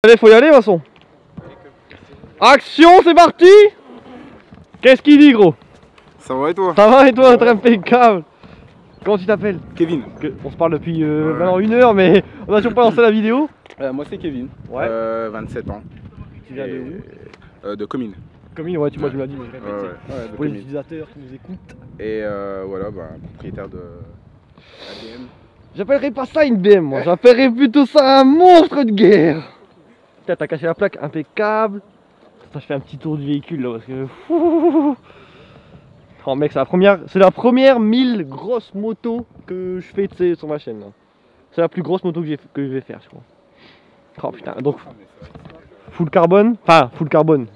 Allez, faut y aller de toute façon. Action, c'est parti. Qu'est-ce qu'il dit, gros? Ça va et toi? Ça va et toi, très impeccable. Comment tu t'appelles? Kevin. On se parle depuis maintenant 1 heure, mais on a toujours pas lancé la vidéo. Moi c'est Kevin, ouais. 27 ans. Tu viens de où? De Comines. Comines, ouais, moi tu me l'as dit, mais je répète. Ouais, pour les utilisateurs qui nous écoutent. Et voilà, propriétaire de ADM. J'appellerais pas ça une BM, moi, j'appellerais plutôt ça un monstre de guerre. Putain, t'as caché la plaque, impeccable. Attends, je fais un petit tour du véhicule là parce que. Oh mec, c'est la première 1000 grosses motos que je fais sur ma chaîne. C'est la plus grosse moto que je vais faire, je crois. Oh putain, donc full carbone, enfin full carbone.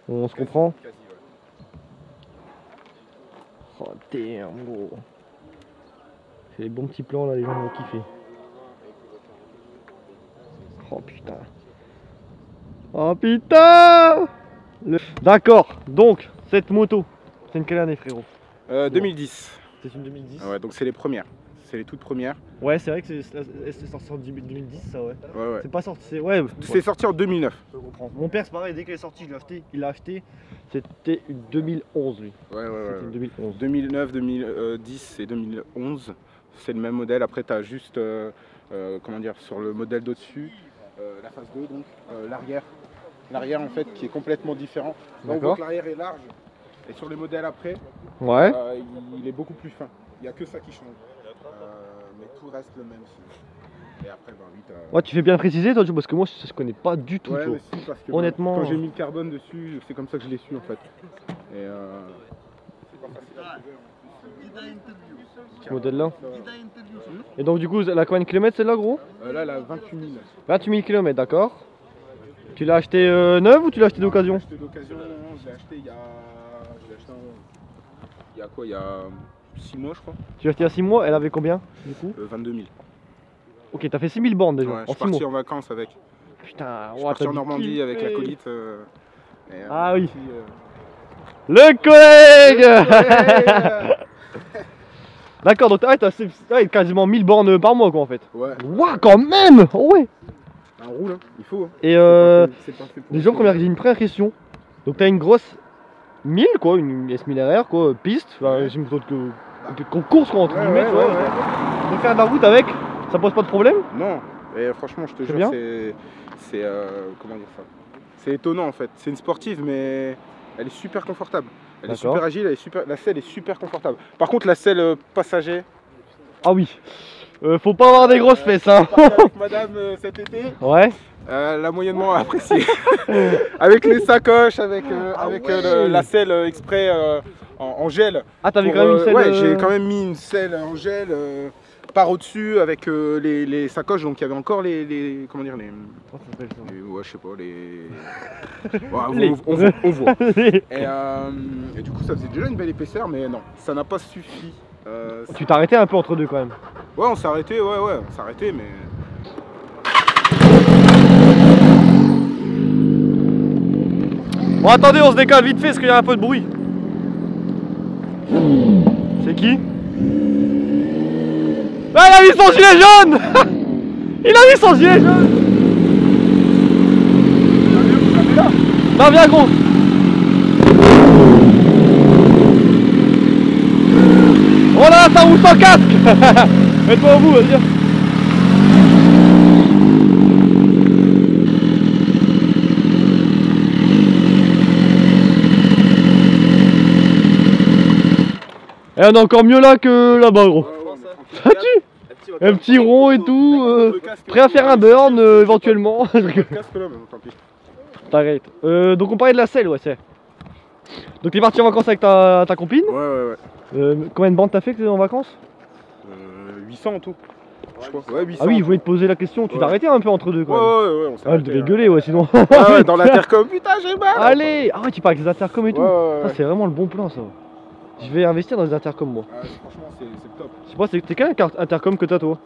On se comprend. Oh damn gros. C'est des bons petits plans là, les gens vont kiffer. Oh putain. Oh putain. D'accord, donc cette moto, c'est une quelle année frérot? 2010. C'est une 2010. Ouais, donc c'est les premières. C'est les toutes premières. Ouais, c'est vrai que c'est sorti en 2010 ça, ouais. Ouais. C'est pas sorti, c'est sorti en 2009. Je comprends. Mon père c'est pareil, dès qu'elle est sortie, il l'a acheté. C'était une 2011 lui. Ouais. Une 2011. 2009, 2010 et 2011, c'est le même modèle. Après tu as juste, comment dire, sur le modèle d'au-dessus, la phase 2 donc, l'arrière. L'arrière en fait qui est complètement différent. Là on voit que l'arrière est large. Et sur les modèles après, ouais. Il est beaucoup plus fin. Il n'y a que ça qui change. Mais tout reste le même. Et après, oui, ouais, tu fais bien préciser toi, parce que moi je connais pas du tout. Ouais, mais si, parce que honnêtement, quand j'ai mis le carbone dessus, c'est comme ça que je l'ai su en fait. Et c'est pas facile à trouver. Ce modèle là. Et donc du coup, la combien de kilomètres celle-là gros? Là, elle a 28 000. 28 000 km, d'accord. Tu l'as acheté neuf ou tu l'as acheté d'occasion? Je l'ai acheté d'occasion, je l'ai acheté il y a... Il y a 6 mois je crois. Tu l'as acheté il y a 6 mois, elle avait combien du coup? 22 000. Ok, t'as fait 6 000 bornes déjà. Ouais, je suis parti en vacances avec. Putain, je suis parti en Normandie avec l'acolyte. Ah oui. Le collègue. D'accord, donc t'as quasiment 1000 bornes par mois quoi en fait. Ouais. Waouh, quand même. Oh ouais. On roule, hein. Il faut. Hein. Et déjà, j'ai une première question. Donc t'as une grosse 1000 quoi, une S1000RR quoi, piste, enfin, j'ai une autre qu'on course quoi, entre guillemets. Ouais. Donc faire de la route avec, ça pose pas de problème? Non, et franchement je te jure, c'est comment dire ça? C'est étonnant en fait. C'est une sportive mais elle est super confortable. Elle est super agile, la selle est super confortable. Par contre la selle passager. Ah oui. Faut pas avoir des grosses fesses hein. Avec madame cet été. Ouais. L'a moyennement apprécié. Avec les sacoches, avec la selle exprès en gel. Ah t'avais quand même une selle. Ouais, j'ai quand même mis une selle en gel par au-dessus avec les sacoches, donc il y avait encore comment dire les ouais je sais pas ouais, on voit. Et du coup ça faisait déjà une belle épaisseur, mais non, ça n'a pas suffi. Tu t'es arrêté un peu entre deux quand même. Ouais, on s'est arrêté, on s'est arrêté, mais... Bon attendez, on se décale vite fait parce qu'il y a un peu de bruit. C'est qui? Ah, il a mis son gilet jaune. Il a mis son gilet jaune. Non, viens gros. Oh là, ça roule sans casque. Mets-toi au bout, vas-y. Et on est encore mieux là que là-bas gros. Ça tue. Un petit rond et tout, prêt à faire un burn éventuellement. T'arrêtes. Donc on parlait de la selle, ouais c'est. Donc t'es parti en vacances avec ta copine? Ouais. Combien de bandes t'as fait en vacances? 800 en tout. Je crois. Ouais, 800. Ah oui, je voulais te poser la question, tu t'es arrêté un peu entre deux quoi. Ouais, on s'est arrêté. Elle devait gueuler ouais sinon. Ouais, dans l'intercom, putain j'ai mal. Allez. Ah ouais, tu parles avec les intercoms et tout. Ouais. C'est vraiment le bon plan ça. Je vais investir dans les intercoms moi. Franchement c'est top. Je sais pas, c'est quel intercom que t'as toi?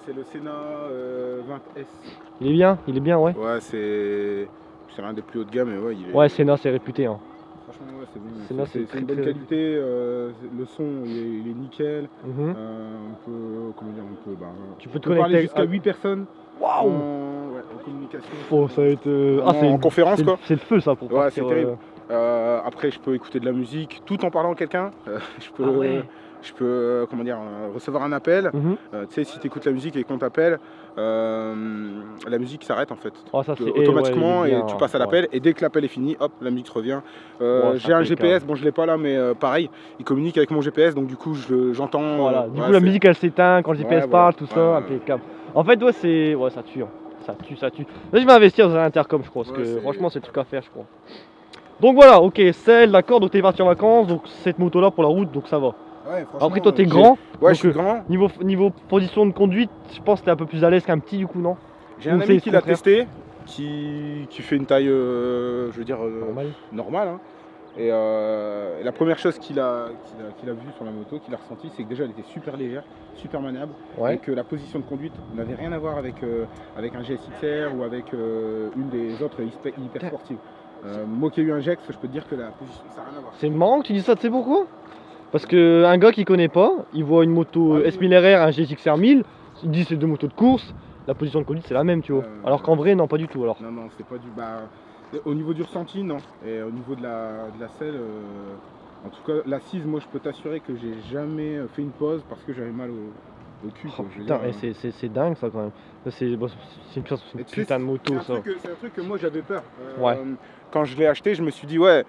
C'est le Sena 20S. Il est bien ouais. Ouais, c'est rien des plus haut de gamme mais ouais il est... Ouais, Sena c'est réputé hein. Franchement ouais c'est bon. C'est une bonne qualité, le son il est nickel. On peut, comment dire, tu peux te connecter parler jusqu'à 8 personnes. Waouh. Ouais. en communication. Oh, ça va être. En conférence, quoi. C'est le feu, ça, pour Ouais, partir. c'est terrible. Après, je peux écouter de la musique tout en parlant à quelqu'un. Je peux comment dire, recevoir un appel. Mhm. Tu sais, si tu écoutes la musique et qu'on t'appelle, la musique s'arrête en fait. Oh, ça, Automatiquement, ouais, et tu passes à l'appel. Et dès que l'appel est fini, hop, la musique revient. J'ai un GPS, bon, je l'ai pas là, mais pareil, il communique avec mon GPS, donc du coup, j'entends. Voilà, du coup, la musique elle s'éteint quand le GPS parle, tout ça, ouais. impeccable. En fait, c'est. Ouais, ça tue. Hein. Ça tue. Là, je vais investir dans un intercom, je crois, parce que franchement, c'est le truc à faire, je crois. Donc voilà, ok, celle, d'accord, donc t'es parti en vacances, donc cette moto là pour la route, donc ça va. Ouais, après, toi, t'es grand. Ouais, je suis grand. Niveau position de conduite, je pense que t'es un peu plus à l'aise qu'un petit, du coup, non? J'ai un ami qui l'a testé, qui fait une taille, je veux dire, normale. Hein. Et la première chose qu'il a vue sur la moto, qu'il a ressenti, c'est que déjà elle était super légère, super maniable, et que la position de conduite n'avait rien à voir avec un GSXR ou avec une des autres hyper sportives. Moi qui ai eu un GEX, je peux te dire que la position, ça n'a rien à voir. C'est marrant que tu dis ça, tu sais pourquoi? Parce qu'un gars qui connaît pas, il voit une moto S1000RR, un GSXR 1000, il dit c'est deux motos de course, la position de conduite c'est la même, tu vois. Alors qu'en vrai, non, pas du tout alors. Non, c'est pas du. Au niveau du ressenti, non. Et au niveau de la selle, en tout cas, l'assise, moi je peux t'assurer que j'ai jamais fait une pause parce que j'avais mal au cul. Oh, putain, c'est dingue ça quand même. C'est une putain de moto ça. C'est un truc que moi j'avais peur. Ouais. Quand je l'ai acheté, je me suis dit, ouais,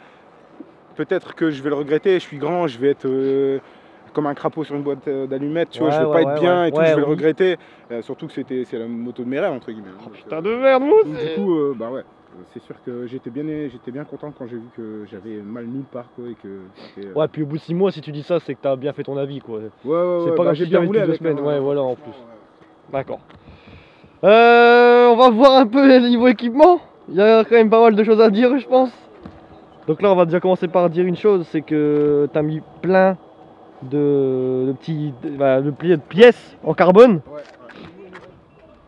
peut-être que je vais le regretter, je suis grand, je vais être comme un crapaud sur une boîte d'allumettes, tu vois, je vais pas être bien et tout, je vais le regretter. Surtout que c'est la moto de mes rêves, entre guillemets. Oh, putain de merde, moi aussi. Du coup, bah ouais. C'est sûr que j'étais bien content quand j'ai vu que j'avais mal nulle part quoi et que. Ouais, puis au bout de 6 mois, si tu dis ça, c'est que t'as bien fait ton avis quoi. Ouais. C'est pas j'ai bien roulé avec 2 semaines. Ouais, voilà en plus. D'accord. On va voir un peu le niveau équipement. Il y a quand même pas mal de choses à dire, je pense. Donc là, on va déjà commencer par dire une chose, c'est que t'as mis plein de pièces en carbone. Ouais.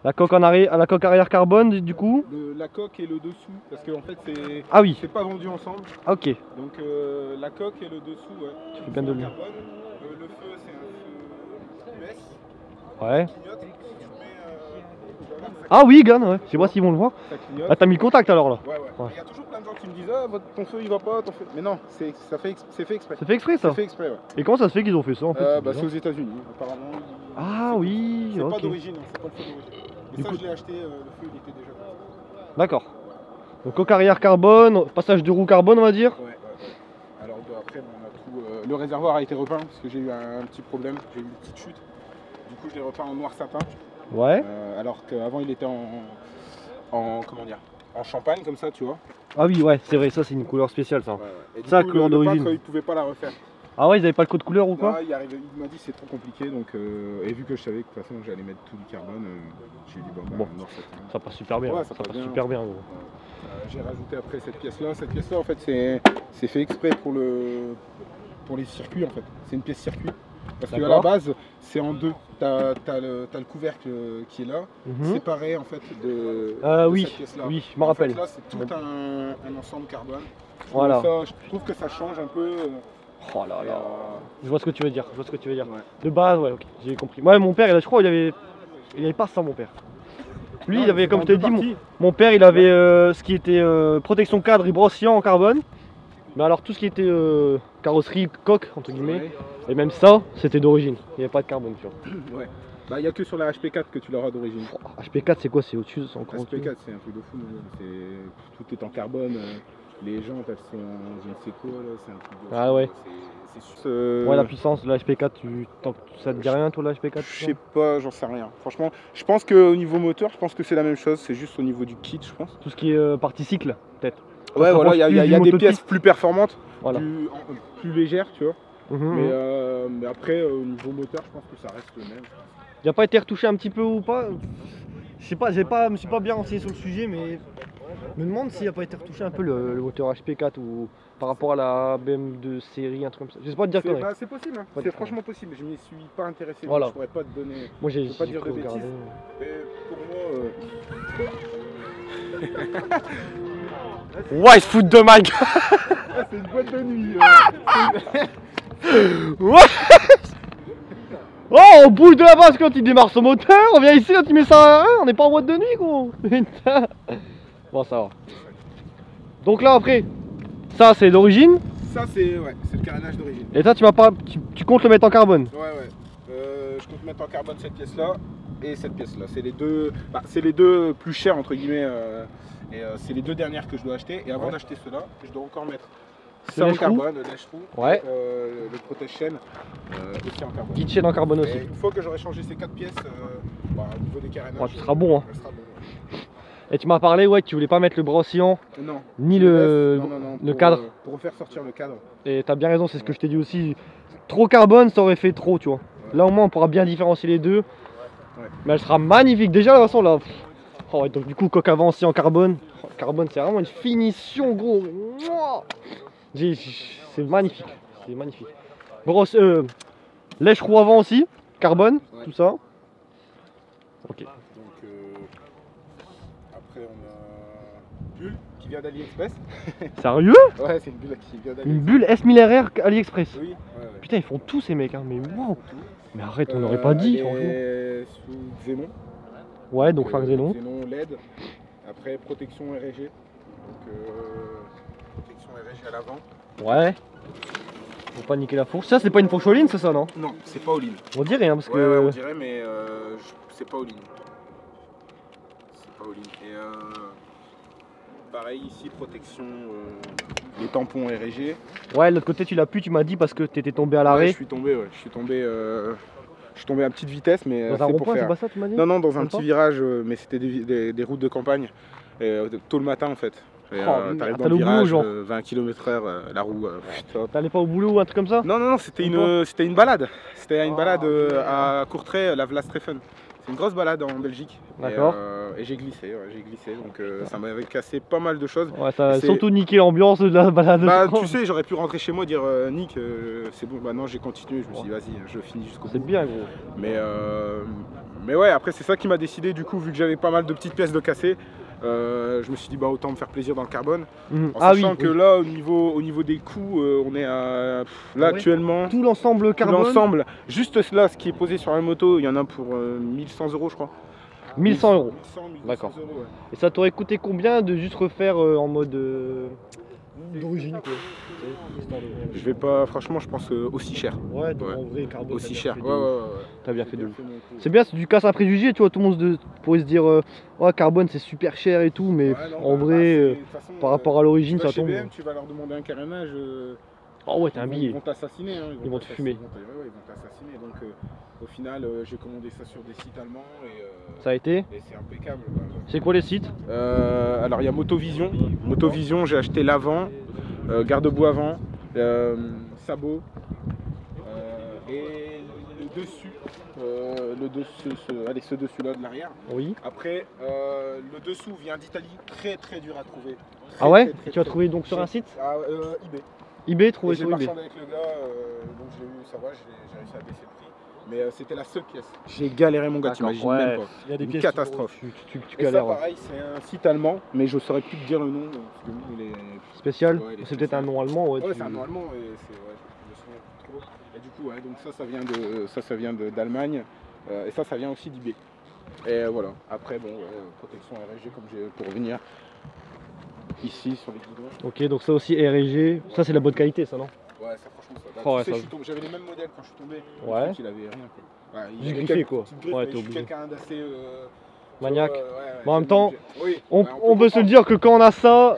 La coque arrière carbone du coup. La coque et le dessous, parce qu'en fait c'est pas vendu ensemble. Ok. Donc la coque et le dessous, ouais. Tu fais bien de le. Le feu c'est un feu US. Ouais. Ah oui, Gan, ouais. Je sais pas s'ils vont le voir. Ah, t'as mis le contact alors là. Ouais. Il y a toujours plein de gens qui me disent ton feu il va pas, ton feu. Mais non, c'est fait exprès. C'est fait exprès ça. C'est fait exprès, ouais. Et comment ça se fait qu'ils ont fait ça en fait? C'est aux États-Unis, apparemment. Ah oui, c'est ok. pas d'origine, c'est pas le feu d'origine. Mais ça, je l'ai acheté, le feu il était déjà là. D'accord. Donc coque arrière carbone, passage de roue carbone on va dire. Ouais. Alors après on a tout. Le réservoir a été repeint parce que j'ai eu un petit problème, j'ai eu une petite chute. Du coup je l'ai repeint en noir sapin. Ouais. Alors qu'avant il était en champagne comme ça, tu vois. Ah oui, ouais, c'est vrai, ça c'est une couleur spéciale ça. Ouais. Et ça, du coup, couleur d'origine. Il pouvait pas la refaire. Ah ouais, ils avaient pas le code couleur ou quoi? Non, il m'a dit c'est trop compliqué, donc et vu que je savais que de toute façon j'allais mettre tout du carbone, j'ai dit bon, noir satin. Ça passe super bien. Ouais, ça passe super bien. Gros. J'ai rajouté après cette pièce là. Cette pièce là en fait c'est fait exprès pour les circuits en fait. C'est une pièce circuit. Parce qu'à la base c'est en deux. T'as le couvercle qui est là, séparé en fait de cette pièce là. Oui, je me rappelle. En fait, là c'est tout un ensemble carbone. Voilà. Je trouve que ça change un peu. Oh là là. Je vois ce que tu veux dire. Ouais. De base, ouais, ok, j'ai compris. Ouais, mon père, je crois, il avait pas ça, mon père. Lui, il avait, comme je te dis, mon père, il avait ce qui était protection cadre et brossiant en carbone. Mais alors, tout ce qui était carrosserie, coque, entre guillemets, et même ça, c'était d'origine. Il n'y avait pas de carbone, tu vois. Ouais. Bah, il n'y a que sur la HP4 que tu l'auras d'origine. HP4, c'est quoi? C'est au-dessus? HP4, c'est un truc de fou. Tout est en carbone. Les jantes, elles sont je ne sais quoi là, c'est un truc de... Ah ouais. C'est ouais, la puissance de la HP4, ça te dit rien toi la HP4? Je sais pas, j'en sais rien. Franchement, je pense qu'au niveau moteur, je pense que c'est la même chose, c'est juste au niveau du kit, je pense. Tout ce qui est partie cycle, peut-être. Ouais, voilà, il y a des pièces plus performantes, voilà. plus légères, tu vois. Mais après, au niveau moteur, je pense que ça reste le même. Il n'a pas été retouché un petit peu ou pas? Je sais pas, je me suis pas bien renseigné sur le sujet, mais je me demande s'il n'a pas été retouché un peu le moteur HP4 ou par rapport à la BM2 série, un truc comme ça. Je sais pas te dire quoi. C'est possible, hein. C'est franchement possible. Je m'y suis pas intéressé. Voilà. Je pourrais pas te donner. Moi j'ai pas dire de bêtises. Mais pour moi. Ouais, il se fout de ma gueule. C'est une boîte de nuit. Ouais. Oh, on bouge de la base quand il démarre son moteur, on vient ici, là tu mets ça à 1, on n'est pas en boîte de nuit gros. Putain. Bon ça va. Donc là après, ça c'est d'origine. Ça c'est le carénage d'origine. Et toi tu m'as pas, tu comptes le mettre en carbone. Ouais. Je compte mettre en carbone cette pièce là et cette pièce là. C'est les deux plus chers entre guillemets. C'est les deux dernières que je dois acheter. Et avant d'acheter ceux-là, je dois encore mettre ça en carbone, le lèche-trou, le protège-chaîne aussi en carbone. Guide chaîne en carbone aussi. Et une fois que j'aurai changé ces 4 pièces, au niveau des carénages, tu seras bon. Hein. Sera bon. Et tu m'as parlé que tu voulais pas mettre le bras oscillant, non, ni le cadre. Pour faire sortir le cadre. Et t'as bien raison, c'est ce que je t'ai dit aussi. Trop carbone, ça aurait fait trop, tu vois. Là au moins on pourra bien différencier les deux. Mais elle sera magnifique. Déjà de toute façon là. Oh, donc du coup coque avant aussi en carbone. Oh, le carbone c'est vraiment une finition gros. C'est magnifique. C'est magnifique. Grosse lèche-roue avant aussi, carbone, tout ça. Ok. Donc après on a bulle qui vient d'AliExpress. Sérieux? Ouais, c'est une bulle qui vient d'AliExpress. Une bulle S1000RR AliExpress. Oui. Putain, ils font tout ces mecs, hein. Mais wow. Mais arrête, on n'aurait pas dit, franchement. Sous Xénon. Ouais, donc phare Xénon. Xénon LED. Après protection RG. Donc protection RG à l'avant. Ouais. Faut pas niquer la fourche. Ça, c'est pas une fourche all-in, c'est ça, non? Non, c'est pas all-in. On dirait, hein, parce que. Ouais, on dirait, mais c'est pas all-in. C'est pas all-in. Et pareil ici, protection, les tampons RG. Ouais, de l'autre côté, tu l'as plus, tu m'as dit, parce que t'étais tombé à l'arrêt. Ouais, je suis tombé à petite vitesse, mais dans un rond-point, c'est pas ça, tu m'as dit? Non, dans un petit virage, mais c'était des routes de campagne. Tôt le matin en fait. T'arrives dans le virage, 20 km/h, la roue. T'allais pas au boulot ou un truc comme ça? Non, c'était une balade. C'était une balade à Courtrai, la Vlastreffen. C'est une grosse balade en Belgique. D'accord. Et j'ai glissé, donc ça m'avait cassé pas mal de choses. Ouais, ça a surtout niqué l'ambiance de la balade. Bah tu sais, j'aurais pu rentrer chez moi et dire Nick, c'est bon, bah non j'ai continué, je me suis dit vas-y, je finis jusqu'au bout. C'est bien gros. Mais ouais, après c'est ça qui m'a décidé, du coup vu que j'avais pas mal de petites pièces de cassées, je me suis dit bah autant me faire plaisir dans le carbone. En sachant que là au niveau des coûts, on est à actuellement tout l'ensemble carbone. Tout l'ensemble, juste là ce qui est posé sur la moto, il y en a pour 1100 € je crois. 1100 €. D'accord. Ouais. Et ça t'aurait coûté combien de juste refaire en mode d'origine quoi? Je vais pas, franchement je pense aussi cher. Ouais, donc en vrai carbone aussi cher. T'as bien fait de ouf. C'est bien, c'est du casse à préjugés, tu vois, tout le monde pourrait se dire oh carbone c'est super cher et tout, mais en vrai par rapport à l'origine ça tombe. Chez BM, tu vas leur demander un carénage. Oh ouais, t'es un billet. Ils vont t'assassiner. Hein, ils vont te fumer. Ils vont t'assassiner. Donc au final, j'ai commandé ça sur des sites allemands et ça a été. Et c'est impeccable. C'est quoi les sites? Alors il y a Motovision. Motovision, j'ai acheté l'avant, garde-boue avant, sabot et le dessus. Allez, ce dessus là de l'arrière. Oui. Après, le dessous vient d'Italie, très dur à trouver. Ah ouais? Tu as trouvé donc sur un site? eBay. eBay, trouvé sur eBay. J'ai marchandé avec le gars, donc j'ai eu, ça va, j'ai réussi à baisser le prix. Mais c'était la seule pièce. J'ai galéré mon gars, t'imagines même pas. Il y a des une pièces catastrophe. Tu et galères. Ça pareil, c'est un site allemand, mais je saurais plus te dire le nom. Parce que il est... Spécial. C'est peut-être un nom allemand. Ouais, c'est un nom allemand et je me souviens plus trop. Et du coup, donc ça vient d'Allemagne. Et ça vient aussi d'eBay. Et voilà. Après, bon, protection RG comme j'ai pour venir ici sur les guidons. Ok, donc ça aussi RG. Ça c'est la bonne qualité, ça non? Ouais, ça franchement ça. J'avais les mêmes modèles quand je suis tombé. Ouais. Il avait rien quoi. Ouais, j'ai griffé quoi. Ouais, t'es obligé. Quelqu'un d'assez maniaque. Mais en même temps, on peut se dire que quand on a ça,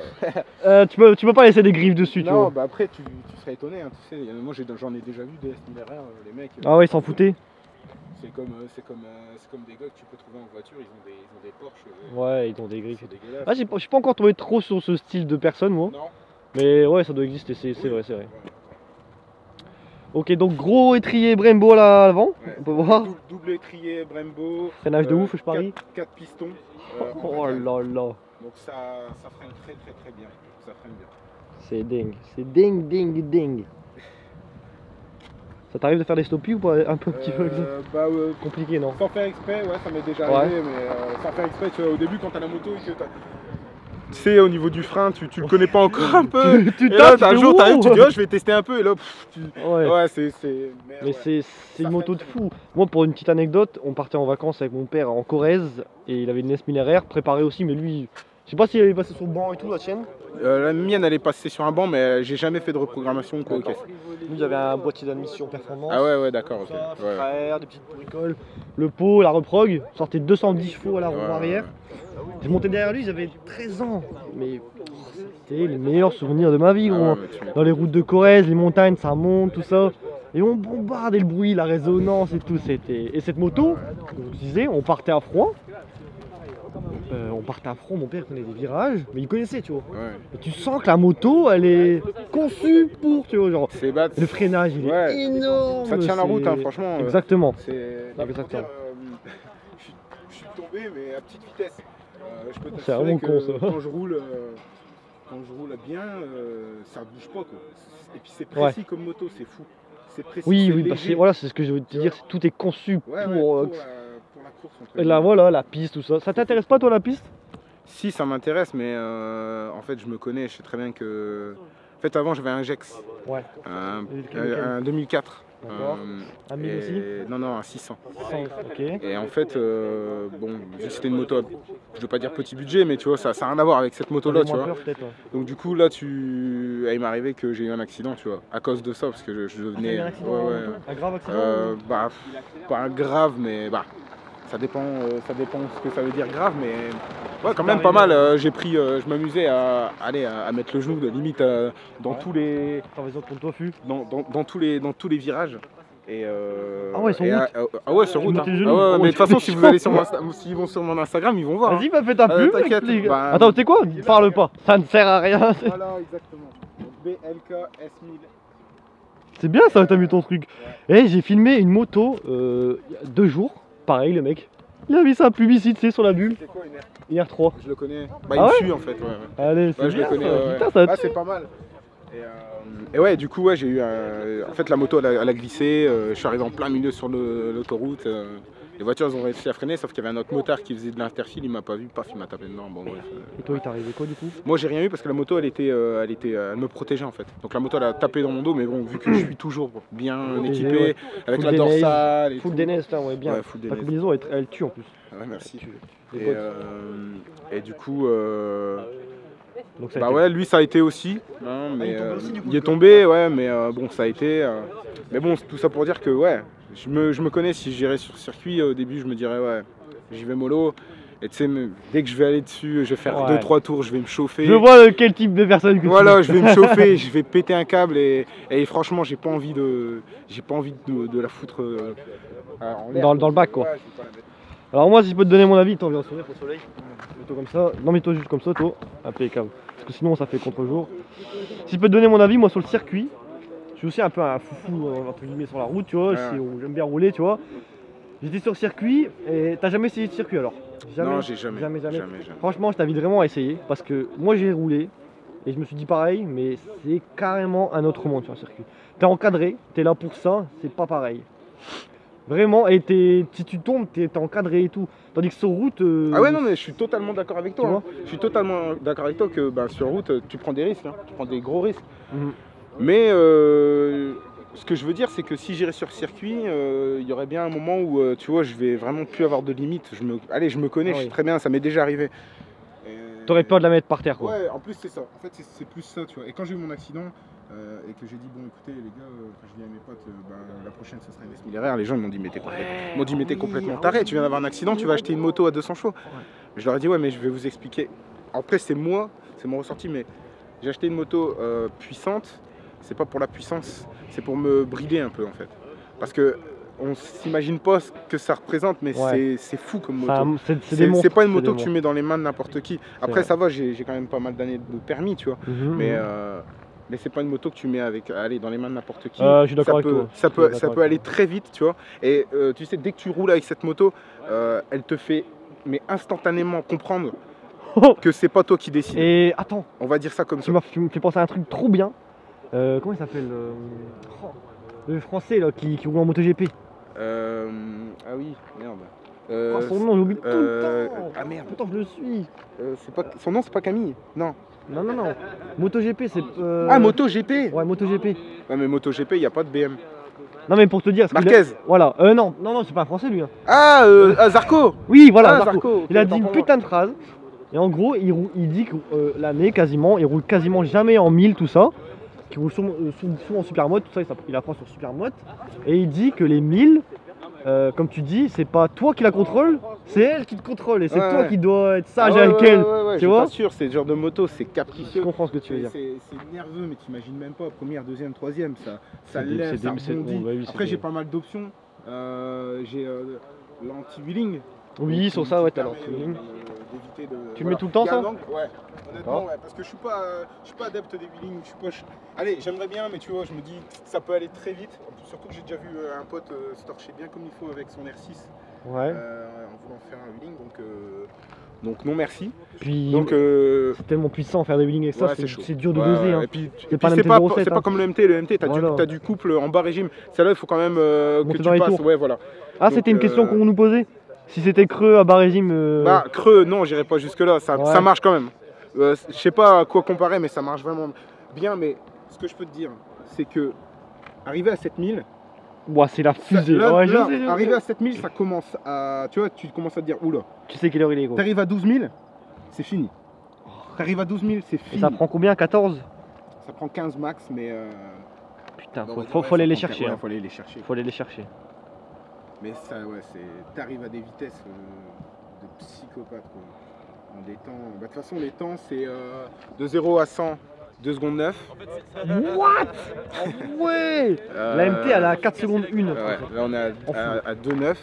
tu peux pas laisser des griffes dessus, tu vois. Non, bah après tu serais étonné, hein, tu sais. Moi j'en ai déjà vu des S1000RR, les mecs. Ah ouais, ils s'en foutaient. C'est comme des gars que tu peux trouver en voiture, ils ont des Porsche. Ouais, ils ont des griffes. Ah, je suis pas encore tombé trop sur ce style de personne, moi. Non. Mais ouais, ça doit exister, c'est vrai. Ouais. Ok, donc gros étrier Brembo là à l'avant, on peut voir. Double étrier Brembo. Freinage de ouf, je parie. 4 pistons. Oh là là. Donc ça freine très bien. Ça freine bien. C'est dingue, c'est dingue. Ça t'arrive de faire des stoppies ou pas un petit peu compliqué, non? Sans faire exprès, ouais, ça m'est déjà arrivé, mais sans faire exprès, tu vois, au début quand t'as la moto et que tu sais, au niveau du frein, tu le connais pas encore un peu. Tu Et là, tapes, un jour, wow. t'arrives, tu dis, oh, je vais tester un peu. Et là, Ouais. ouais, c'est. Mais c'est une moto de fou. Moi, pour une petite anecdote, on partait en vacances avec mon père en Corrèze et il avait une NES Mineraire préparée aussi, mais lui, je sais pas s'il avait passé sur le banc et tout, la tienne. La mienne, elle est passée sur un banc, mais j'ai jamais fait de reprogrammation ou quoi. Ok. Lui, il avait un boîtier d'admission performance. Ah ouais, d'accord, ok. Ça, Ouais. frère, des petites bricoles. Le pot, la reprog, sortait 210 chevaux à la roue Ouais, arrière. Je montais derrière lui, j'avais 13 ans. Mais c'était les meilleurs souvenirs de ma vie, Ah gros. ouais, mais tu m'étonnes. Dans les routes de Corrèze, les montagnes, ça monte, tout ça. Et on bombardait le bruit, la résonance et tout. Et cette moto, comme je vous disais, on partait à froid. Mon père connaît des virages, mais il connaissait, tu vois. Ouais. Et tu sens que la moto, elle est conçue pour, tu vois, genre. C'est bas. Le freinage, il Ouais. est énorme. Ça tient la c'est- route, hein, franchement. Exactement. C'est. Exactement. Je suis tombé, mais à petite vitesse. Je peux C'est vraiment t'assurer con, que ça. quand je roule bien, ça bouge pas, quoi. Et puis c'est précis comme moto, c'est fou. C'est précis. Oui, c'est oui, léger. voilà, c'est ce que je veux te dire. Tout est conçu Ouais, pour. pour la course. entre Et là, guillemets. voilà, la piste, tout ça. Ça t'intéresse pas, toi, la piste? Si, ça m'intéresse, mais en fait, je me connais, je sais très bien que. En fait, avant, j'avais un Gex, Ouais. Lequel un 2004. D'accord. Un 1000 aussi? Non, non, un 600. Ok. Et en fait, bon, vu que c'était une moto, je veux pas dire petit budget, mais tu vois, ça n'a rien à voir avec cette moto-là, tu Moins vois. peur, peut-être, ouais. Donc du coup, là, il m'est arrivé que j'ai eu un accident, tu vois, à cause de ça, parce que je T'as eu devenais. un accident, Ouais, ouais. un grave accident? Bah, pas grave, mais bah, ça dépend ce que ça veut dire grave, mais ouais, quand même pas mal. Je m'amusais à mettre le genou de limite dans Ouais. tous les, Travaillons contre toi, fût. dans tous les virages. Et Ah ouais, sur et route. ah ouais, sur Tu route. montais Hein. le genou. Ah ouais, Ah ouais, mais de toute façon, si je vous allez pense. s'ils vont sur mon Instagram, ils vont voir. Vas-y, bah fais ta pub, t'inquiète, explique. bah, Attends, tu sais quoi? Parle pas, ça ne sert à rien. Voilà, exactement. Donc, BLK S1000. C'est bien ça, t'as mis ton truc. Et j'ai filmé une moto il y a 2 jours. Pareil, le mec. Il a mis sa publicité sur la bulle. C'est quoi une R? Une R3. Je le connais. Bah, Ah il me ouais suit en fait. Ouais, ouais. Allez, c'est Ouais, je le bien connais. ça. Ouais, Putain, ouais. ça Ah, c'est pas mal. Et ouais, du coup, ouais, j'ai eu en fait, la moto, elle a glissé. Je suis arrivé en plein milieu sur l'autoroute. Les voitures, elles ont réussi à freiner, sauf qu'il y avait un autre motard qui faisait de l'interfile. Il m'a pas vu, paf, il m'a tapé dedans. Bon, bref. Et toi, il t'est arrivé quoi du coup? Moi, j'ai rien eu parce que la moto, elle me protégeait en fait. Donc la moto, elle a tapé dans mon dos, mais bon, vu que je suis toujours bien Protégé, équipé, ouais. avec Full la DNS, dorsale et Full tout. DNS, là, ouais, bien. Ouais, full La DNS. combinaison, elle tue en plus. Ouais, merci. Les Et, potes. et du coup, Donc ça a bah été- ouais, lui ça a été aussi. Hein, mais, il est tombé aussi, du coup, il est le tombé, ouais, mais bon, ça a été. Mais bon, tout ça pour dire que ouais, je me connais. Si j'irais sur circuit, au début, je me dirais ouais, j'y vais mollo. Et tu sais, dès que je vais aller dessus, je vais faire Ouais. 2-3 tours, je vais me chauffer. Je vois quel type de personne que Voilà, tu je vais me chauffer, je vais péter un câble et franchement, j'ai pas envie de la foutre en l'air. Dans le bac, quoi. Ouais, je vais pas la mettre. Alors moi, si je peux te donner mon avis, attends, viens sourire au soleil. Mets-toi comme ça. Non, mets-toi juste comme ça, toi. Impeccable. Parce que sinon, ça fait contre-jour. Si je peux te donner mon avis, moi, sur le circuit, je suis aussi un peu un foufou, entre guillemets, sur la route, tu vois. Ouais. J'aime bien rouler, tu vois. J'étais sur circuit, et t'as jamais essayé de circuit alors? Non, j'ai jamais. Jamais. Jamais. Franchement, je t'invite vraiment à essayer, parce que moi, j'ai roulé, et je me suis dit pareil, mais c'est carrément un autre monde sur un circuit. T'es encadré, t'es là pour ça, c'est pas pareil. Vraiment, et si tu tombes, t'es encadré et tout. Tandis que sur route. Ah ouais, non, mais je suis totalement d'accord avec toi. Tu Hein. Je suis totalement d'accord avec toi que bah, sur route, tu prends des risques, hein. Tu prends des gros risques. Mhm. Mais ce que je veux dire, c'est que si j'irais sur circuit, il y aurait bien un moment où, tu vois, je vais vraiment plus avoir de limites. Allez, je me connais, Ah je oui. sais très bien, ça m'est déjà arrivé. T'aurais peur de la mettre par terre, quoi. Ouais, en plus c'est ça. En fait, c'est plus ça, tu vois. Et quand j'ai eu mon accident et que j'ai dit bon, écoutez les gars, quand je dis à mes potes, la prochaine ça sera une S1000RR, les gens ils m'ont dit mais t'es complètement taré. Tu viens d'avoir un accident, tu vas acheter une moto à 200 chevaux. Je leur ai dit ouais, mais je vais vous expliquer. Après c'est mon ressenti, mais j'ai acheté une moto puissante. C'est pas pour la puissance, c'est pour me brider un peu en fait. Parce que on s'imagine pas ce que ça représente, mais Ouais. c'est fou comme moto. Enfin, c'est des monstres, C'est pas une c'est moto des que tu mets dans les mains de n'importe qui. Après vrai. ça va, j'ai quand même pas mal d'années de permis, tu vois. Mhm, Mais c'est pas une moto que tu mets dans les mains de n'importe qui. je suis d'accord Ça avec peut- toi. Ça Je suis peut, d'accord ça avec peut aller très vite, tu vois. Et tu sais, dès que tu roules avec cette moto, elle te fait instantanément comprendre toi. que c'est pas toi qui décides. Et attends, On va dire ça comme ça. tu me fais penser à un truc trop bien. Comment il s'appelle le français là, qui roule en MotoGP. Ah oui, merde. Oh, son nom, j'oublie tout le temps. Ah merde. Pourtant, je le suis. Son nom, c'est pas Camille. Non. Non. MotoGP, c'est. Ah, MotoGP. Ouais, MotoGP. Ouais, mais MotoGP, il n'y a pas de BM. Non, mais pour te dire. Marquez. Voilà. Non, c'est pas un français lui. Hein. Ah, Zarco. Oui, voilà, Ah, Zarco. Il a dit une putain de phrase. Et en gros, il dit que l'année, quasiment, il roule quasiment jamais en 1000, tout ça. Qu'il roule souvent en supermoto, tout ça, il apprend sur supermoto. Et il dit que les 1000, comme tu dis, c'est pas toi qui la contrôle, c'est elle qui te contrôle. Et c'est toi qui dois être sage avec elle. Tu vois? Je t'assure, c'est le genre de moto, c'est capricieux. Je comprends ce que tu veux dire. C'est nerveux, mais t'imagines même pas. Première, deuxième, troisième, ça lève, ça bon, rebondit. bah oui, Après, j'ai pas mal d'options. J'ai l'anti-wheeling. Oui, sur ça, ouais, t'as l'anti-wheeling. Tu le mets tout le temps, ça? Ouais. Honnêtement, ouais, parce que je suis pas adepte des wheelings. Allez, j'aimerais bien, mais tu vois, je me dis ça peut aller très vite. Surtout que j'ai déjà vu un pote se torcher bien comme il faut avec son R6 en voulant faire un wheeling. Donc non merci. Puis donc c'est tellement puissant faire des wheelings avec ça, c'est dur de doser. Hein. Et puis c'est pas comme le MT. Le MT, t'as du couple en bas régime. Celle-là, il faut quand même que tu passes. Ouais, voilà. Ah, c'était une question qu'on nous posait. Si c'était creux à bas régime. Bah creux, non, j'irai pas jusque là. Ça marche quand même. Je sais pas à quoi comparer, mais ça marche vraiment bien. Mais ce que je peux te dire, c'est que arriver à 7000. Ouais, c'est la fusée. Arriver à 7000, ça commence à. Tu vois, tu commences à te dire oula. Tu sais quelle heure il est, gros. T'arrives à 12 000, c'est fini. T'arrives à 12 000, c'est fini. Et ça prend combien? 14? Ça prend 15 max, mais. Putain, faut aller les chercher. Faut aller les chercher. Faut aller les chercher. Mais ça, ouais, t'arrives à des vitesses de psychopathe, quoi. En des temps. Bah, de toute façon, les temps, c'est de 0 à 100, 2 secondes 9. What? Ouais. La MT, elle est à 4 secondes 1. Ouais, là, on est à 2,9.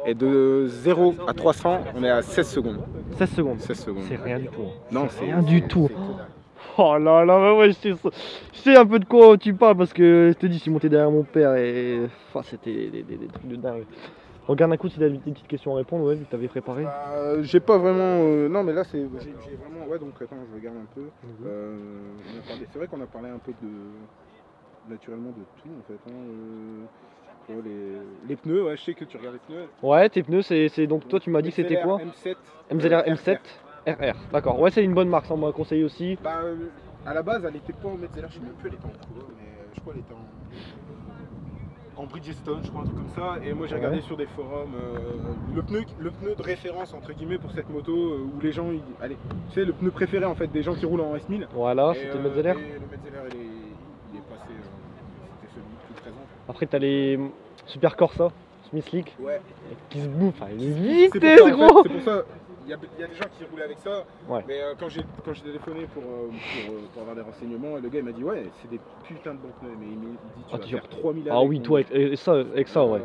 Et de 0 à 300, on est à 16 secondes. 16 secondes. 16 secondes. C'est rien du tout. Non, c'est rien du tout. Oh là là, ouais, je sais un peu de quoi tu parles parce que je te dis, je suis monté derrière mon père et c'était des trucs de dingue. Regarde un coup si t'as des petites questions à répondre, ouais, vu que t'avais préparé. J'ai pas vraiment. Non, mais là, j'ai vraiment. Ouais, donc attends, je regarde un peu. C'est vrai qu'on a parlé un peu naturellement de tout en fait. Hein, les pneus, ouais, je sais que tu regardes les pneus. Ouais, tes pneus, c'est donc toi tu m'as dit que c'était quoi? M7. MZR M7 RR, d'accord. Ouais, c'est une bonne marque, ça on m'a conseillé aussi. Bah, à la base, elle était pas en MZR, je sais même plus, elle était en quoi, mais je crois qu'elle était en Bridgestone, je crois, un truc comme ça. Et moi j'ai regardé sur des forums le pneu de référence entre guillemets pour cette moto où les gens, allez, tu sais, le pneu préféré en fait des gens qui roulent en S1000. Voilà, c'était le MZR. Le MZR il est passé, c'était celui plus présent. Après t'as les Super Corsa, Smith League, qui se bouffent, une vitesse gros. C'est pour ça. Il y a des gens qui roulaient avec ça, mais quand j'ai téléphoné pour avoir des renseignements, le gars il m'a dit ouais c'est des putains de bons pneus, mais il dit tu vas faire 3000 avec. Ah oui, toi avec ça ouais.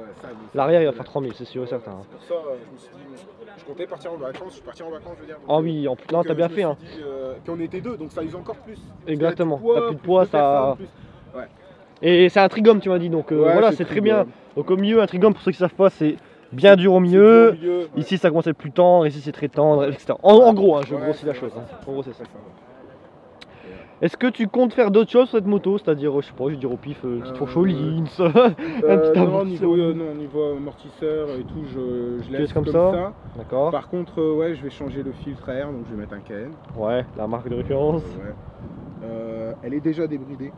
L'arrière il va faire 3000, c'est sûr et certain. C'est pour ça je me suis dit, je comptais partir en vacances, je suis parti en vacances je veux dire. Ah oui, en plus là t'as bien fait hein. Puis on était deux donc ça use encore plus. Exactement, t'as plus de poids, ça. Ouais. Et c'est un trigome tu m'as dit donc voilà c'est très bien. Donc au milieu un trigome pour ceux qui savent pas c'est bien dur au milieu, ici ça commence à être plus tendre, ici c'est très tendre, etc. En gros, hein, je grossis la chose, hein. En gros c'est ça. Est-ce que tu comptes faire d'autres choses sur cette moto, c'est-à-dire, je sais pas, je vais dire au pif, une petite fourche aux lins, non, niveau amortisseur et tout, je laisse comme ça. D'accord. Par contre, ouais, je vais changer le filtre à air, donc je vais mettre un KN. Ouais, la marque de référence. Elle est déjà débridée.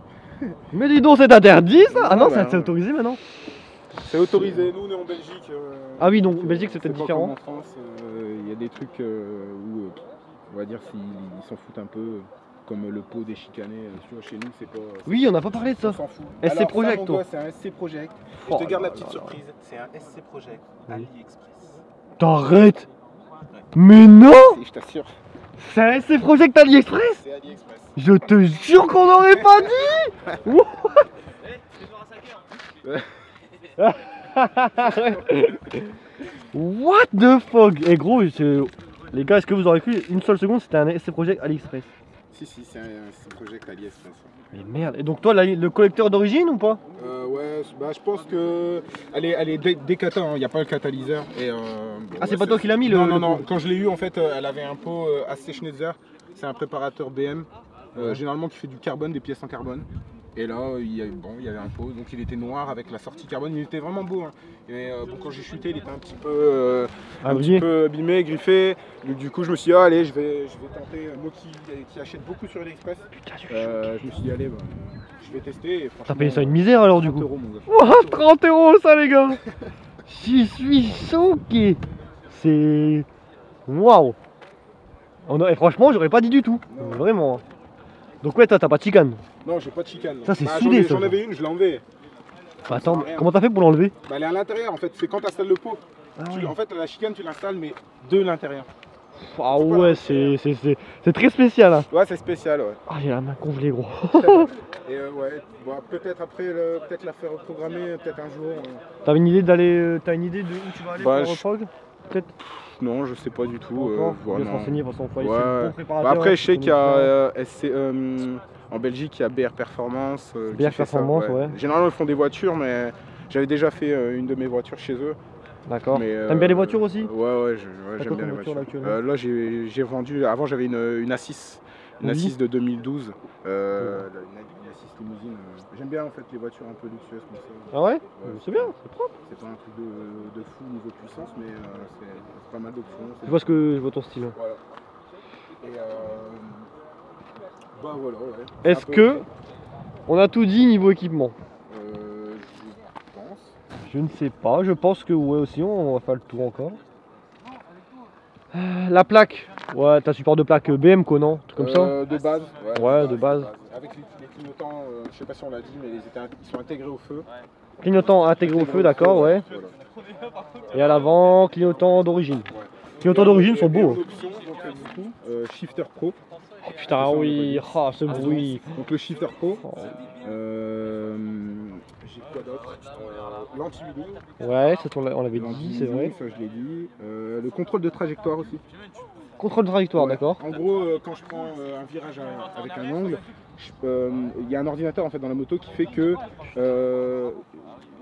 Mais dis donc, c'est interdit ça? Ah non, c'est autorisé maintenant? C'est autorisé, nous on est en Belgique. Ah oui, donc Belgique c'est peut-être différent. En France, il y a des trucs où on va dire s'ils s'en foutent un peu, comme le pot des chicanés. Chez nous, c'est pas. Oui, on n'a pas parlé de ça. On s'en fout. SC Project, toi. C'est un SC Project. Je te garde la petite surprise. C'est un SC Project AliExpress. T'arrêtes? Mais non! Je t'assure. C'est un SC Project AliExpress? C'est AliExpress. Je te jure qu'on n'aurait pas dit! What the fuck? Et gros, les gars, est-ce que vous aurez cru une seule seconde c'était un SC Project AliExpress? Si, c'est un SC Project AliExpress. Mais merde, et donc toi, le collecteur d'origine ou pas? Ouais, bah je pense que. Elle est décata, il n'y a pas le catalyseur. Et, c'est pas toi qui l'as mis Non, quand je l'ai eu en fait, elle avait un pot AC Schneider, c'est un préparateur BM, généralement qui fait du carbone, des pièces en carbone. Et là, il y avait un pot, donc il était noir avec la sortie carbone, il était vraiment beau. Hein. Et bon, quand j'ai chuté, il était un petit peu abîmé, griffé. Du coup, je me suis dit, ah, allez, je vais tenter. Moi qui achète beaucoup sur AliExpress, je me suis dit, allez, bah, je vais tester. Et t'as payé ça une misère alors du coup? 30 €, mon gars. Wow, 30 € ça les gars. Je suis choqué. C'est... Waouh. Et franchement, j'aurais pas dit du tout. Non. Vraiment. Donc ouais, toi t'as pas de chicane. Non, j'ai pas de chicane. Ça, c'est soudé, ça. J'en avais une, je l'ai enlevée. Bah, attends, comment t'as fait pour l'enlever? Bah, elle est à l'intérieur en fait, c'est quand tu installes le pot. Ouais. En fait, la chicane, tu l'installes, mais de l'intérieur. Ah ouais, c'est très spécial. Hein. Ouais, c'est spécial, ouais. Ah, j'ai la main congelée, gros. Et ouais, bon, peut-être après, peut-être la faire reprogrammer, peut-être un jour. T'as une idée d'aller, t'as une idée de où tu vas aller Bah, pour reprog? Peut-être. Non, je sais pas du tout. Faut bien se renseigner, de toute façon, faut aller Ouais. chez le bon préparateur. Bah, après, je sais qui qu'il y connaît a en Belgique, il y a BR Performance. BR qui fait ça, Performance, ouais. Généralement, ils font des voitures, mais j'avais déjà fait une de mes voitures chez eux. bien. D'accord. Mais, T'aimes bien les voitures aussi? Ouais, T'as j'aime quoi bien les comme voiture, voitures. là, actuellement Là, j'ai vendu. Avant, j'avais une A6. Une Oui. A6 de 2012. Une A6 limousine. J'aime bien en fait les voitures un peu luxueuses comme ça. Ah ouais, c'est bien, c'est propre. C'est pas un truc de fou niveau puissance, mais c'est pas mal d'options. Je vois ton style. Voilà. Et bah voilà, ouais. Est-ce que on a tout dit niveau équipement? Je pense. Je ne sais pas, je pense que ouais aussi, on va faire le tour encore. La plaque, ouais, t'as support de plaque BM quoi, non? Un truc comme ça? De base. Ouais, de base. Avec les clignotants, je sais pas si on l'a dit, mais ils sont intégrés au feu. Clignotant intégré au feu, d'accord, ouais. Voilà. Et à l'avant, clignotant d'origine. Ouais. Clignotants d'origine sont beaux. Et option, donc, du coup, Shifter Pro. Oh putain, oui, oh, ce bruit. Donc le Shifter Pro. Oh. J'ai quoi d'autre? L'anti-huilou. Ouais, ça on l'avait dit, c'est vrai. Ça je l'ai dit. Le contrôle de trajectoire aussi. Contrôle de trajectoire, Ouais. d'accord. En gros, quand je prends un virage avec un angle, il y a un ordinateur en fait dans la moto qui fait que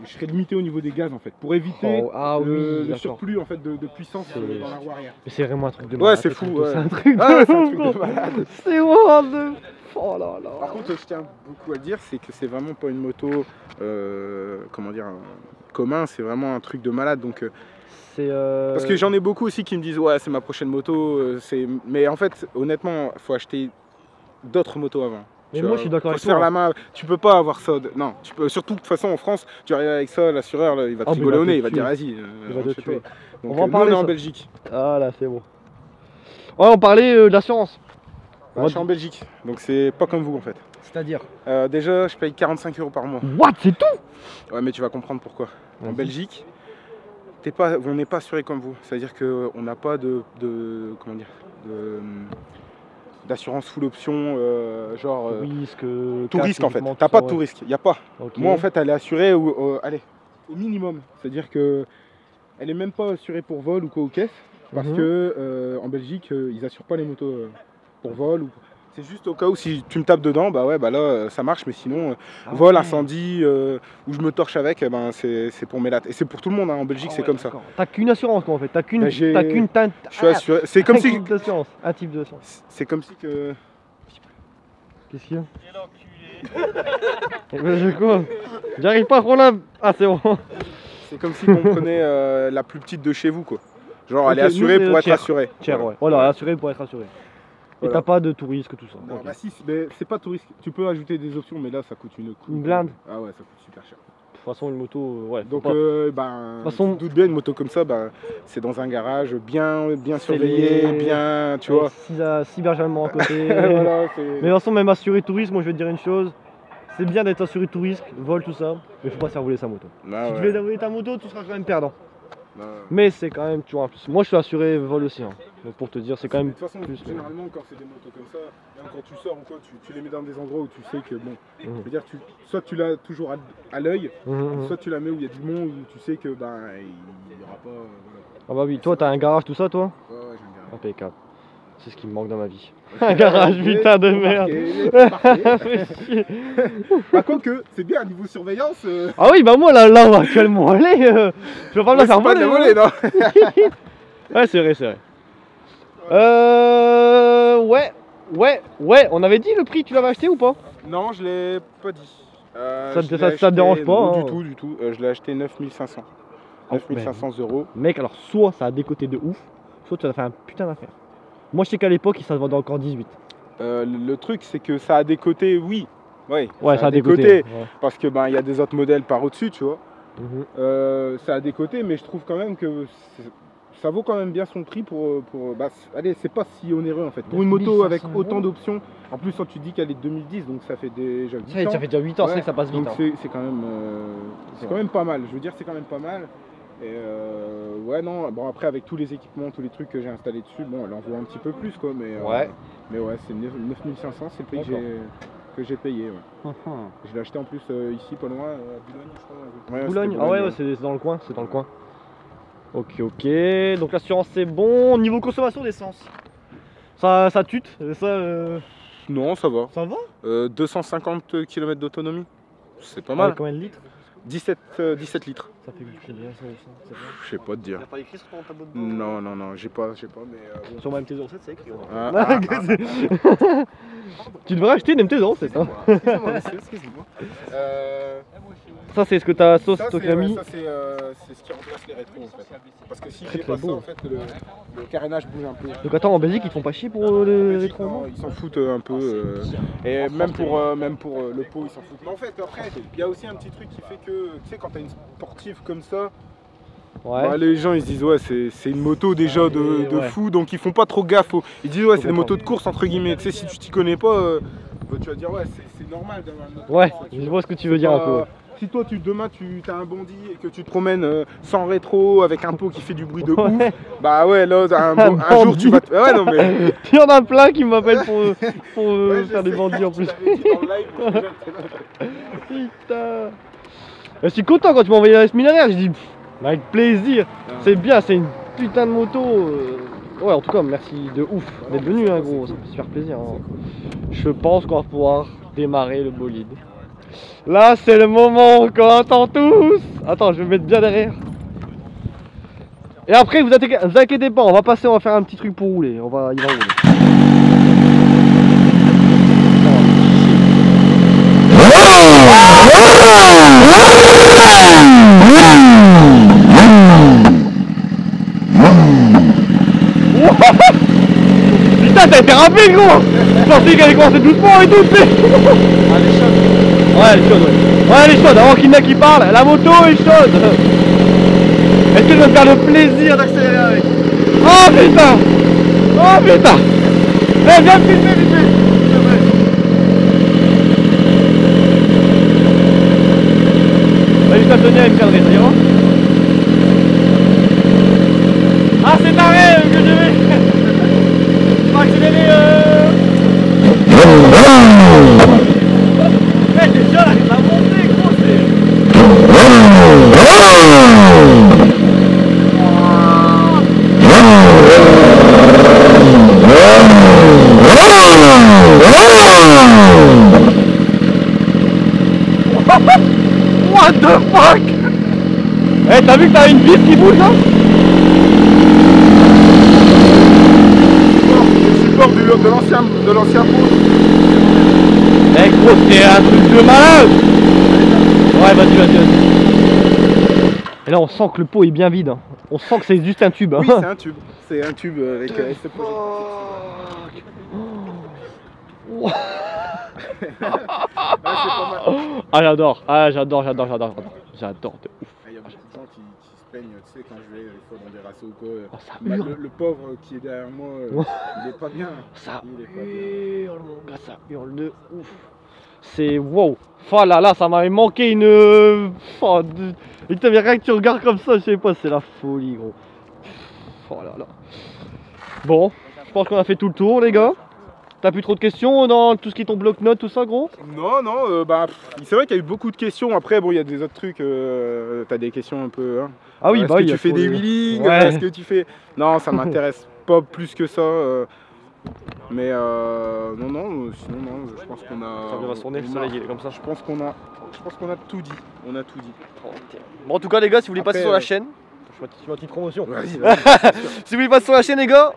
je serai limité au niveau des gaz en fait, pour éviter le surplus en fait de puissance dans la roue arrière. Mais c'est vraiment un truc de malade. Ouais, c'est fou. C'est un truc de c'est un truc de malade. C'est vraiment de... Oh là là. Par contre, je tiens beaucoup à le dire, c'est que c'est vraiment pas une moto, comment dire, commun, c'est vraiment un truc de malade. Donc, parce que j'en ai beaucoup aussi qui me disent ouais, c'est ma prochaine moto, mais en fait, honnêtement, faut acheter d'autres motos avant. Mais moi je suis d'accord avec toi. Faut se faire la toi. main, tu peux pas avoir ça. Non, tu peux, surtout de toute façon en France, tu arrives avec ça, l'assureur là, il va te rigoler au nez, il va te dire vas-y. Il va te tuer. Donc, on va en parler en Belgique. Ah là, c'est bon. Ouais, on parlait de l'assurance. Je suis en Belgique, donc c'est pas comme vous en fait. C'est-à-dire déjà, je paye 45 € par mois. What, c'est tout? Ouais, mais tu vas comprendre pourquoi. En Belgique, on n'est pas assuré comme vous. C'est-à-dire qu'on n'a pas comment dire, d'assurance full option, genre tout risque en fait. T'as pas de tout risque, il n'y a pas. Okay. Moi en fait, elle est assurée allez, au minimum. C'est-à-dire que elle est même pas assurée pour vol ou quoi aux caisses, parce que en Belgique, ils assurent pas les motos pour vol ou. C'est juste au cas où si tu me tapes dedans, bah ouais, bah là ça marche, mais sinon vol, incendie, ou je me torche avec, ben c'est pour mes lattes. Et c'est pour tout le monde, hein, en Belgique c'est comme ça. T'as qu'une assurance quoi en fait, t'as qu'une teinte. Je suis assuré. C'est comme si. Un type d'assurance. C'est comme si que. Qu'est-ce qu'il y a? Quel enculé. Je quoi? J'arrive pas à prendre la. Ah c'est bon. C'est comme si on prenait la plus petite de chez vous quoi. Genre elle est assurée pour être assurée. Tiens, ouais. Voilà, assurée pour être assurée. Et t'as pas de tout risque, tout ça. Non, bah si, mais c'est pas tout risque. Tu peux ajouter des options, mais là ça coûte une blinde. Ah ouais, ça coûte super cher. De toute façon, une moto, ouais. Donc, tu doutes bien, une moto comme ça, c'est dans un garage bien surveillé, bien, tu vois. 6 bergèrement à côté. Voilà, mais de toute façon, même assuré tout risque, moi je vais te dire une chose. C'est bien d'être assuré tout risque, vol, tout ça, mais faut pas se faire voler sa moto. Ah, si tu veux voler ta moto, tu seras quand même perdant. Non. Mais c'est quand même, tu vois, en plus. Moi je suis assuré vol aussi, hein. Donc pour te dire, c'est quand même. De toute façon, plus, généralement, quand c'est des motos comme ça, même quand tu sors ou quoi, tu les mets dans des endroits où tu sais que, bon, je veux dire, soit tu l'as toujours à l'œil, soit tu la mets où il y a du monde, où tu sais que, il n'y aura pas. Ah bah oui, toi t'as un garage, tout ça, toi? Ouais, j'aime bien. Impeccable. C'est ce qui me manque dans ma vie. Un garage, putain de merde. Par contre que c'est bien niveau surveillance. Ah oui, bah moi là où actuellement aller, je vais pas me la faire voler. Non. Ouais, c'est vrai. Ouais, on avait dit le prix, tu l'avais acheté ou pas? Non, je l'ai pas dit. Ça te dérange pas non, hein. du tout. Je l'ai acheté 9500. 9500 €. Mec, alors soit ça a décoté de ouf, soit tu as fait un putain d'affaire. Moi je sais qu'à l'époque, ça se vendait encore 18. Le truc, c'est que ça a décoté, oui. Ouais, Ça a décoté. Ouais. Parce que il y a des autres modèles par au-dessus, tu vois. Mhm. Ça a décoté, mais je trouve quand même que ça vaut quand même bien son prix pour allez, c'est pas si onéreux en fait. Pour une moto avec autant d'options, en plus quand tu dis qu'elle est de 2010, donc ça fait déjà 8 ans. Ça fait déjà 8 ans, Ouais, c'est vrai que ça passe vite. Donc Hein. c'est quand même pas mal. Je veux dire, c'est quand même pas mal. Et ouais, non, bon après avec tous les équipements, tous les trucs que j'ai installés dessus, bon, elle en vaut un petit peu plus quoi, mais ouais, c'est 9500, c'est le prix que j'ai payé. Ouais. Je l'ai acheté en plus ici, pas loin, à Boulogne, je crois. Ouais, Boulogne, ah ouais, c'est dans le coin, c'est dans le coin. Ok, donc l'assurance c'est bon. Niveau consommation d'essence, ça tute, ça. Non, ça va. Ça va 250 km d'autonomie, c'est pas mal. Combien de litres 17 litres. Ça fait bien ça, c'est bon. Je sais pas te dire. T'as pas écrit sur ton tableau de bord Non, j'ai pas, mais. Sur ma MT-07, c'est écrit. Tu devrais acheter une MT-07. Hein. Excuse-moi. Ça, c'est ce que ta sauce Ça, Tokami. ça c'est ce qui remplace les rétros en fait. Parce que si j'ai pas ça, en fait, le carénage bouge un peu. Donc attends, en Belgique, ils te font pas chier pour les rétros? Non, ils s'en foutent un peu. Et même pour le pot, ils s'en foutent. Mais en fait, après, il y a aussi un petit truc qui fait que, tu sais, quand t'as une sportive comme ça, les gens ils se disent ouais c'est une moto déjà de fou, donc ils font pas trop gaffe. Ils disent ouais c'est des motos de course entre guillemets. Tu sais, si tu t'y connais pas, tu vas dire ouais c'est normal d'avoir une moto. Ouais, je vois ce que tu veux dire un peu. Si toi demain tu as un bondi et que tu te promènes sans rétro avec un pot qui fait du bruit de ouf, bah ouais là un jour tu vas ouais non mais il y en a plein qui m'appellent pour faire des bandits en plus. Putain. Je suis content quand tu m'as envoyé la S1000RR, j'ai dit avec plaisir, c'est bien, c'est une putain de moto. Ouais, en tout cas merci de ouf d'être venu hein, gros, ça me fait super plaisir hein. Je pense qu'on va pouvoir démarrer le bolide. Là c'est le moment qu'on attend tous. Attends, je vais me mettre bien derrière. Et après vous inquiétez pas, on va passer, on va faire un petit truc pour rouler. Il va rouler. Putain, t'as été rapide gros. Je pensais qu'elle allait commencer doucement et tout. elle est chaude. Ouais, elle est chaude, ouais, elle est chaude, avant qu'il y en a qui parle, la moto est chaude. Est-ce que je vais me faire le plaisir d'accélérer avec? Oh putain. Oh putain. Eh, viens me filmer vite fait. Vas-y, je t'ai donné à me cadrer, ça ira? Ah, c'est taré que je vais. Je vais accélérer Eh, déjà, là, il va monter, gros, What the fuck? Eh, t'as vu que t'as une vis qui bouge là? Le support de l'ancien pot. Eh gros, c'est un truc de malade. Ouais, vas-y. Et là, on sent que le pot est bien vide. Hein. On sent que c'est juste un tube. Hein. Oui, c'est un tube. C'est un tube avec ce projet. Ah, j'adore. Ah, j'adore de ouf. Il y a beaucoup de gens qui se plaignent, tu sais, quand je vais des fois dans des rassos ou quoi. Oh, ça hurle. Le pauvre qui est derrière moi, il est pas bien. Ça hurle, mon gars, ça hurle de ouf. C'est wow. Enfin là, ça m'avait manqué une. Et t'avais rien que tu regardes comme ça, je sais pas, c'est la folie, gros. Oh là là. Bon, je pense qu'on a fait tout le tour, les gars. T'as plus trop de questions dans tout ce qui est ton bloc-notes, tout ça, gros? Non, c'est vrai qu'il y a eu beaucoup de questions. Après, bon, il y a des autres trucs. T'as des questions un peu. Hein. Ah oui, est-ce que tu fais des wheelings? Ouais. Est-ce que tu fais. Non, ça m'intéresse pas plus que ça. Mais sinon, je pense qu'on a. Ça va se tourner, le soleil il est comme ça. Je pense qu'on a tout dit. On a tout dit. Bon, en tout cas, les gars, si vous voulez Après, passer sur la chaîne, je fais ma petite promotion. Vas-y. Si vous voulez passer sur la chaîne, les gars,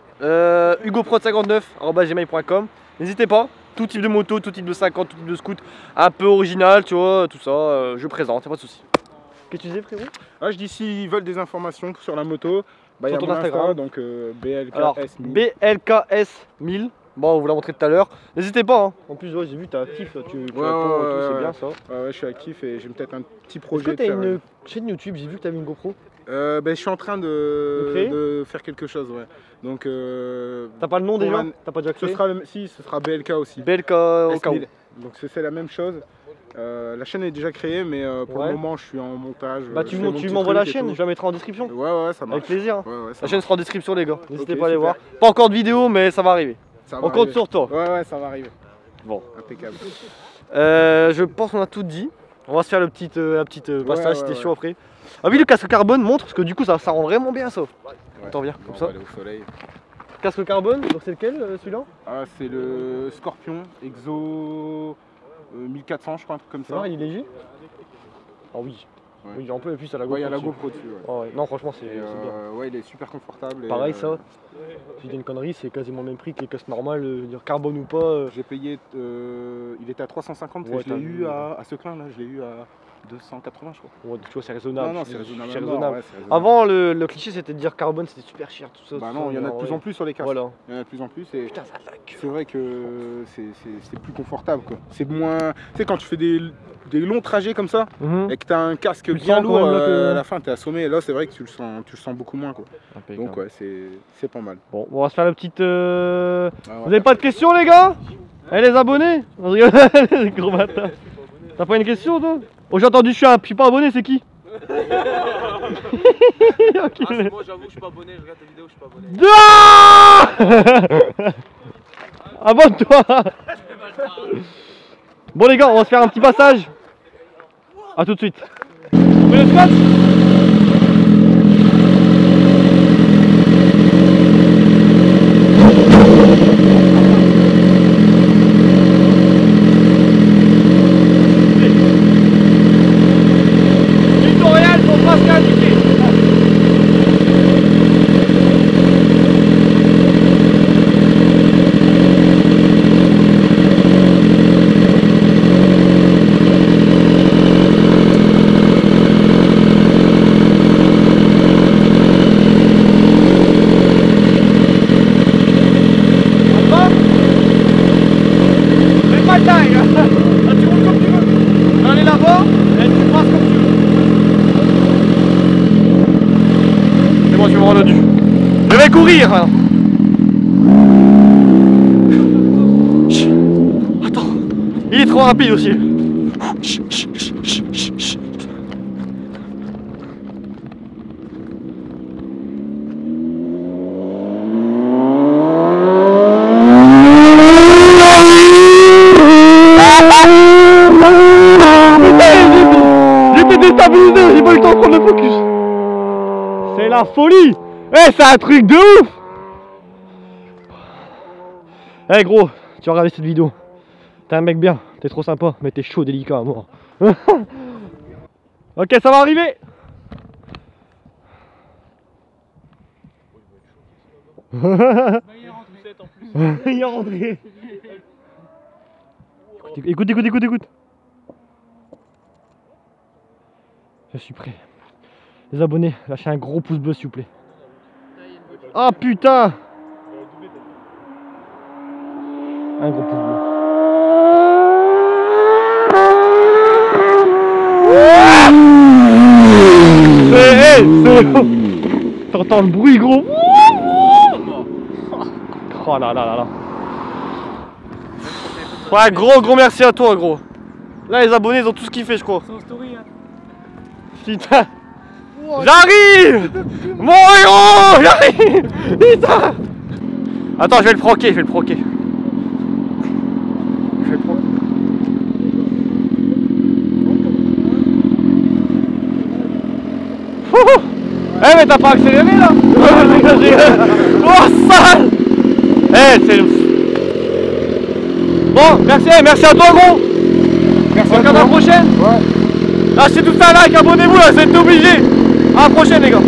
hugoprod59@gmail.com. N'hésitez pas. tout type de moto, tout type de 50, tout type de scoot, un peu original, tu vois, tout ça, je présente, y'a pas de soucis. Qu'est-ce que tu disais, frérot? Ah, je dis s'ils veulent des informations sur la moto, bah il y a Sur mon ton Instagram. donc BLKS1000. Alors, BLKS1000, bon, on vous l'a montré tout à l'heure. N'hésitez pas, hein. En plus, ouais, j'ai vu, t'es actif, là, tu réponds et tout, c'est bien ça. Ouais, je suis actif et j'ai peut-être un petit Est-ce projet que de t'as faire. une chaîne YouTube? J'ai vu que t'avais une GoPro. Je suis en train de faire quelque chose, ouais. Donc, T'as pas le nom déjà? T'as pas déjà créé? ce sera BLK aussi. BLK au cas où. S1000. Donc c'est la même chose. La chaîne est déjà créée, mais pour le moment, je suis en montage. Bah tu m'envoies la chaîne, je la mettrai en description. Ouais, ça marche. Avec plaisir. Ça La chaîne sera en description, les gars. N'hésitez pas à aller super. voir. Pas encore de vidéo, mais ça va arriver. On compte sur toi. Ouais, ça va arriver. Bon. Impeccable. Je pense qu'on a tout dit. On va se faire la petite passage si t'es chaud après. Ah oui, le casque carbone montre, parce que du coup ça rend vraiment bien ça. Attends, viens, comme ça. On va aller au soleil. Casque carbone, donc c'est lequel celui-là? Ah, c'est le Scorpion Exo 1400, je crois, un truc comme ça. Ah, il est léger? Ah oui. Ouais. Oui, en plus, il y a la GoPro. Ouais, il y a la dessus. GoPro dessus. Ouais. Ah ouais. Non, franchement, c'est bien. Ouais, il est super confortable. Pareil, ça. Si je dis une connerie, c'est quasiment le même prix que les casques normales, dire carbone ou pas. J'ai payé, il était à 350, Ouais, je l'ai eu à ce clin là, je l'ai eu à 280 je crois. Ouais, tu vois, c'est raisonnable. Non, c'est raisonnable. C'est raisonnable. Ouais, c'est raisonnable. Avant, le cliché c'était de dire carbone, c'était super cher, tout ça. Bah tout non, ça, il y en a de plus en plus sur les casques. Voilà. Il y en a de plus en plus et Putain, ça laque. c'est vrai que c'est plus confortable quoi. C'est moins. Tu sais, quand tu fais des longs trajets comme ça et que tu as un casque Tu le bien sens lourd, quand même, là, que- à la fin tu es assommé et là c'est vrai que tu le sens beaucoup moins quoi. Impeccable. Donc ouais, c'est pas mal. Bon, on va se faire la petite. Ouais, Vous avez pas de questions, les gars? Eh, les abonnés? On rigole, les gros bâtards. T'as pas une question, toi? Oh, j'ai entendu, je suis pas abonné, c'est qui? Ah, c'est moi, j'avoue que je suis pas abonné, je regarde tes vidéos, je suis pas abonné. Abonne-toi. Bon, les gars, on va se faire un petit passage. A tout de suite. Vous voulez le scotch? Tutoriel pour Pascal Duquet. Fais pas de taille, hein. Là, tu roules comme tu veux. Tu vas aller là-bas et tu passes comme tu veux. C'est bon, je vais me rendre dessus. Je vais courir, hein. Chut. Attends, il est trop rapide aussi. J'étais déstabilisé, j'ai pas eu le temps de prendre le focus. C'est la folie. Eh, c'est un truc de ouf. Eh gros, tu vas regarder cette vidéo. T'es un mec bien, t'es trop sympa, mais t'es chaud, délicat à mort. Ok, ça va arriver. Il est rentré. Écoute. Je suis prêt. Les abonnés, lâchez un gros pouce bleu s'il vous plaît. Ah putain! Un gros pouce bleu. T'entends le bruit gros? Oh là là là là. Ouais, gros merci à toi gros. Là les abonnés ils ont tous kiffé je crois. Putain. J'arrive! Mon héros! J'arrive! Putain! Attends, je vais le proquer. Eh mais t'as pas accéléré là? Oh sale! Eh c'est... Bon, merci à toi gros! Merci À la prochaine! Ouais. Lâchez tout ça, like, abonnez-vous là, vous êtes obligés! À la prochaine les gars!